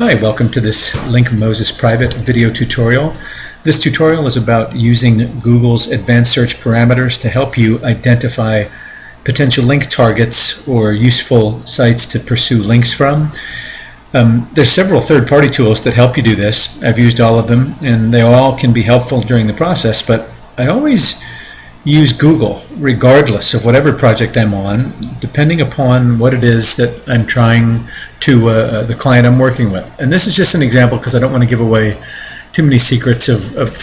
Hi, welcome to this Link Moses private video tutorial. This tutorial is about using Google's advanced search parameters to help you identify potential link targets or useful sites to pursue links from. There's several third-party tools that help you do this. I've used all of them and they all can be helpful during the process, but I always use Google regardless of whatever project I'm on, depending upon what it is that I'm trying to, the client I'm working with. And this is just an example because I don't want to give away too many secrets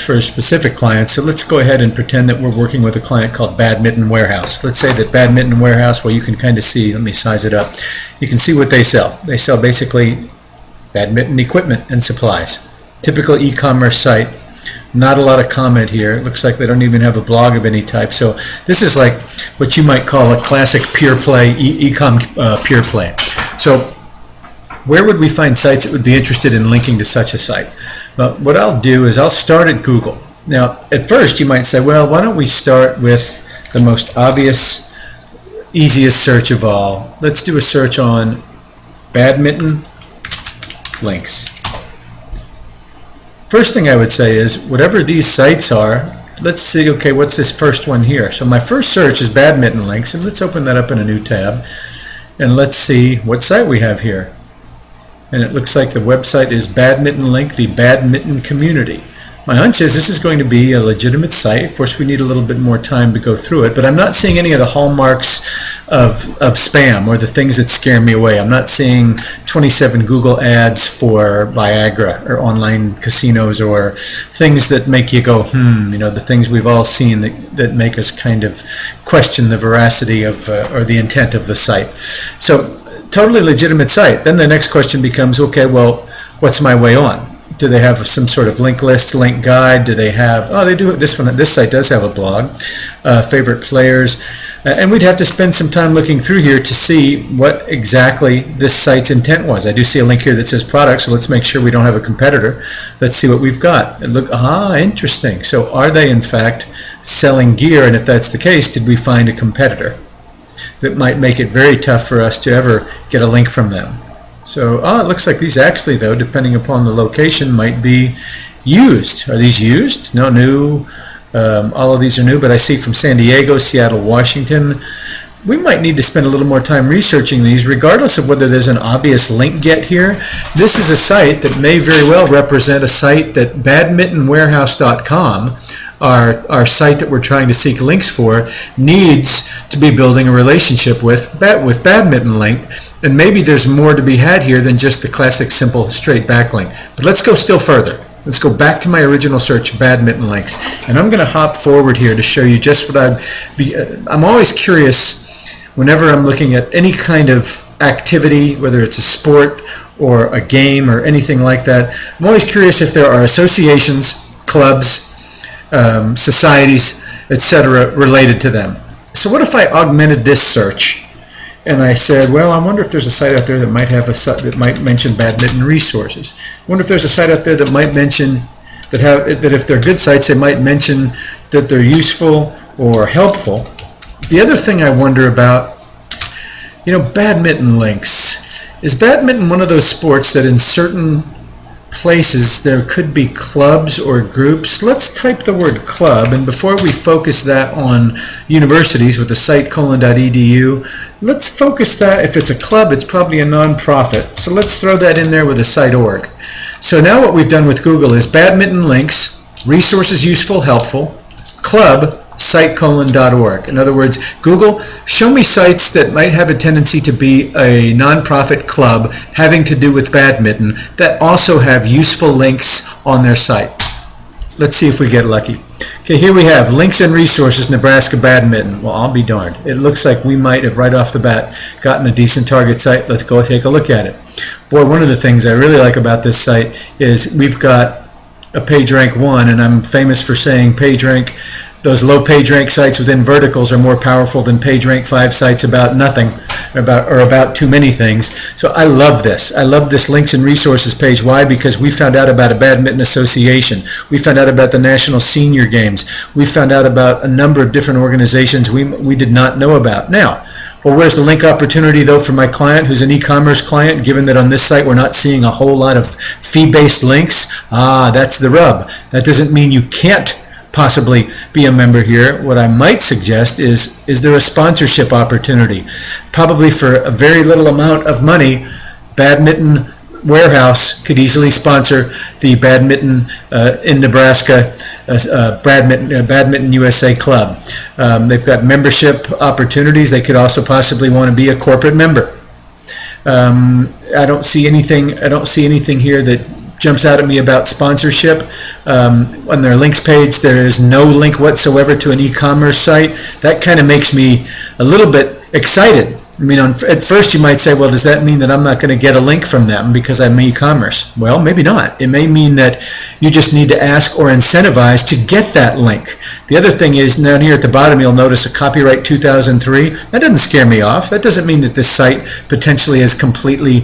for specific clients. So let's go ahead and pretend that we're working with a client called Badminton Warehouse. Let's say that Badminton Warehouse, well, you can kind of see, let me size it up. You can see what they sell. They sell basically badminton equipment and supplies. Typical e-commerce site. Not a lot of comment here. It looks like they don't even have a blog of any type. So this is like what you might call a classic pure play, e-com pure play. So where would we find sites that would be interested in linking to such a site? Well, what I'll do is I'll start at Google. Now, at first you might say, well, why don't we start with the most obvious, easiest search of all. Let's do a search on badminton links. First thing I would say is, whatever these sites are, let's see, okay, what's this first one here? So my first search is badminton links, and let's open that up in a new tab, and let's see what site we have here. And it looks like the website is Badminton Link, the badminton community. My hunch is this is going to be a legitimate site. Of course, we need a little bit more time to go through it, but I'm not seeing any of the hallmarks of spam or the things that scare me away. I'm not seeing 27 Google ads for Viagra or online casinos or things that make you go, the things we've all seen that make us kind of question the veracity of or the intent of the site. So, totally legitimate site. Then the next question becomes, okay, well, what's my way on? Do they have some sort of link list, link guide? Do they have, oh, they do, this site does have a blog, favorite players, and we'd have to spend some time looking through here to see what exactly this site's intent was. I do see a link here that says product, so let's make sure we don't have a competitor. Let's see what we've got. And look, interesting. So are they in fact selling gear? And if that's the case, did we find a competitor that might make it very tough for us to ever get a link from them? So, it looks like these actually, though, depending upon the location, might be used. Are these used? No, new. All of these are new, but I see from San Diego, Seattle, Washington. We might need to spend a little more time researching these, regardless of whether there's an obvious link get here. This is a site that may very well represent a site that badmintonwarehouse.com, our site that we're trying to seek links for, needs to be building a relationship with Badminton Link, and maybe there's more to be had here than just the classic simple straight backlink. But let's go still further. Let's go back to my original search, badminton links, and I'm going to hop forward here to show you just what I'm always curious whenever I'm looking at any kind of activity, whether it's a sport or a game or anything like that. I'm always curious if there are associations, clubs, societies, etc. related to them. So what if I augmented this search and I said, well, I wonder if there's a site out there that might have that might mention badminton resources. I wonder if there's a site out there that might mention that if they're good sites, they might mention that they're useful or helpful. The other thing I wonder about, badminton links. Is badminton one of those sports that in certain places there could be clubs or groups? Let's type the word club, and before we focus that on universities with the site colon.edu, let's focus that, if it's a club, it's probably a non-profit. So let's throw that in there with a site org. So now what we've done with Google is badminton links, resources useful, helpful, club, site::org. In other words, Google, show me sites that might have a tendency to be a nonprofit club having to do with badminton that also have useful links on their site. Let's see if we get lucky. Okay, here we have links and resources, Nebraska badminton. Well, I'll be darned. It looks like we might have right off the bat gotten a decent target site. Let's go take a look at it. Boy, one of the things I really like about this site is we've got a PageRank 1, and I'm famous for saying PageRank, those low PageRank sites within verticals are more powerful than PageRank 5 sites about nothing, or about too many things. So I love this. I love this links and resources page. Why? Because we found out about a badminton association. We found out about the National Senior Games. We found out about a number of different organizations we did not know about. Now, Well, where's the link opportunity though for my client who's an e-commerce client, given that on this site we're not seeing a whole lot of fee-based links? That's the rub. That doesn't mean you can't possibly be a member here. What I might suggest is there a sponsorship opportunity? Probably for a very little amount of money, Badminton Warehouse could easily sponsor the Badminton in Nebraska Badminton USA Club. They've got membership opportunities. They could also possibly want to be a corporate member. I don't see anything here that jumps out at me about sponsorship. On their links page, there is no link whatsoever to an e-commerce site. That kind of makes me a little bit excited. I mean, at first you might say, well, does that mean that I'm not going to get a link from them because I'm e-commerce? Well, maybe not. It may mean that you just need to ask or incentivize to get that link. The other thing is, down here at the bottom, you'll notice a copyright 2003. That doesn't scare me off. That doesn't mean that this site potentially has completely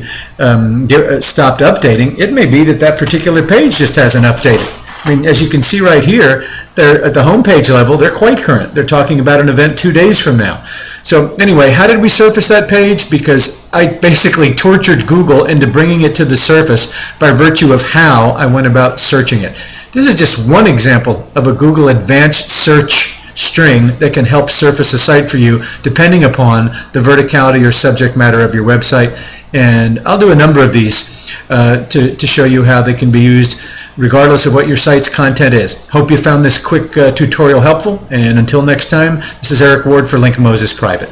stopped updating. It may be that that particular page just hasn't updated. I mean, as you can see right here, they're at the homepage level, they're quite current. They're talking about an event 2 days from now. So anyway, how did we surface that page? Because I basically tortured Google into bringing it to the surface by virtue of how I went about searching it. This is just one example of a Google advanced search string that can help surface a site for you depending upon the verticality or subject matter of your website. And I'll do a number of these to show you how they can be used regardless of what your site's content is. Hope you found this quick tutorial helpful, and until next time, this is Eric Ward for Link Moses Private.